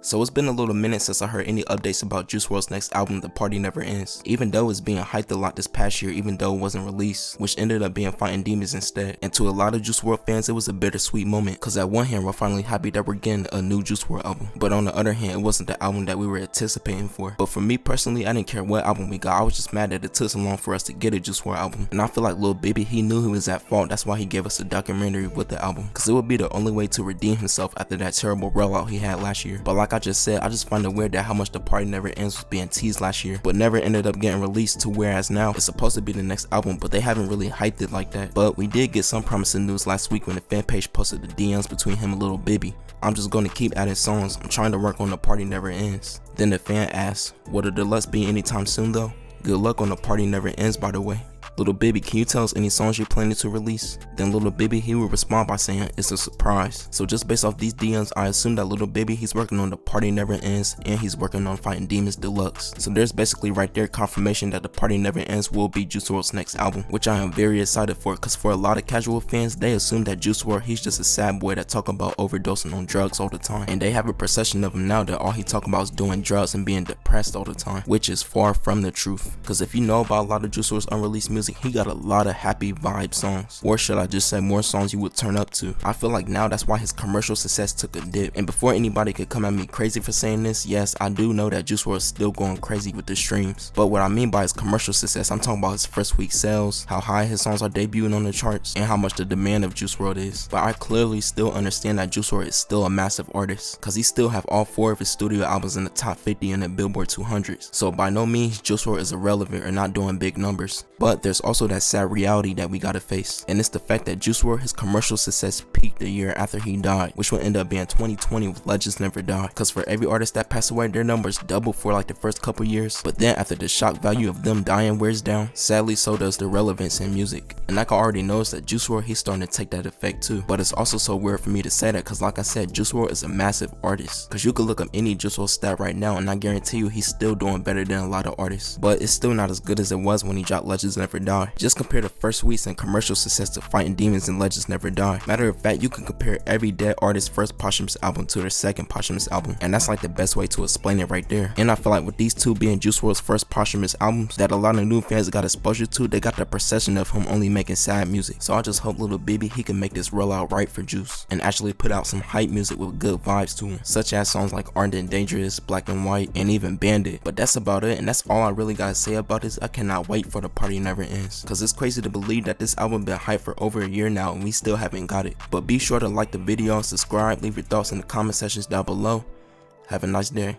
So it's been a little minute since I heard any updates about Juice WRLD's next album, The Party Never Ends, even though it's being hyped a lot this past year even though it wasn't released, which ended up being Fighting Demons instead. And to a lot of Juice WRLD fans, it was a bittersweet moment, cause at one hand we're finally happy that we're getting a new Juice WRLD album, but on the other hand it wasn't the album that we were anticipating for. But for me personally, I didn't care what album we got, I was just mad that it took so long for us to get a Juice WRLD album. And I feel like Lil Baby, he knew he was at fault, that's why he gave us a documentary with the album, cause it would be the only way to redeem himself after that terrible rollout he had last year. But like I just said, I just find it weird that how much The Party Never Ends was being teased last year, but never ended up getting released, to whereas now it's supposed to be the next album, but they haven't really hyped it like that. But we did get some promising news last week when the fan page posted the DMs between him and Lil Baby. I'm just gonna keep adding songs, I'm trying to work on The Party Never Ends. Then the fan asked, will the deluxe be anytime soon though? Good luck on The Party Never Ends, by the way. Lil Baby, can you tell us any songs you're planning to release? Then Lil Baby, he would respond by saying it's a surprise. So just based off these DMs, I assume that Lil Baby, he's working on The Party Never Ends and he's working on Fighting Demons Deluxe. So there's basically right there confirmation that The Party Never Ends will be Juice WRLD's next album, which I am very excited for, cause for a lot of casual fans, they assume that Juice WRLD, he's just a sad boy that talk about overdosing on drugs all the time, and they have a perception of him now that all he talk about is doing drugs and being depressed all the time, which is far from the truth. Cause if you know about a lot of Juice WRLD's unreleased music, he got a lot of happy vibe songs, or should I just say more songs you would turn up to. I feel like now that's why his commercial success took a dip. And before anybody could come at me crazy for saying this, yes, I do know that Juice WRLD is still going crazy with the streams, but what I mean by his commercial success, I'm talking about his first week sales, how high his songs are debuting on the charts, and how much the demand of Juice WRLD is. But I clearly still understand that Juice WRLD is still a massive artist, cause he still have all 4 of his studio albums in the top 50 in the Billboard 200s. So by no means Juice WRLD is irrelevant or not doing big numbers. But there's also that sad reality that we gotta face, and it's the fact that Juice WRLD, his commercial success peaked the year after he died, which will end up being 2020 with Legends Never Die. Cause for every artist that passed away, their numbers double for like the first couple years, but then after the shock value of them dying wears down, sadly so does the relevance in music. And I can already notice that Juice WRLD, he's starting to take that effect too. But it's also so weird for me to say that, cause like I said, Juice WRLD is a massive artist, cause you could look up any Juice WRLD stat right now and I guarantee you he's still doing better than a lot of artists, but it's still not as good as it was when he dropped Legends Never Die. Just compare the first weeks and commercial success to Fighting Demons and Legends Never Die. Matter of fact, you can compare every dead artist's first posthumous album to their second posthumous album, and that's like the best way to explain it right there. And I feel like with these two being Juice WRLD's first posthumous albums that a lot of new fans got exposure to, they got the perception of him only making sad music. So I just hope Lil Baby, he can make this rollout right for Juice and actually put out some hype music with good vibes to him, such as songs like Armed and Dangerous, Black and White, and even Bandit. But that's about it, and that's all I really gotta say about this. I cannot wait for The Party Never Ends, cause it's crazy to believe that this album been hyped for over a year now and we still haven't got it. But be sure to like the video and subscribe, leave your thoughts in the comment sections down below. Have a nice day.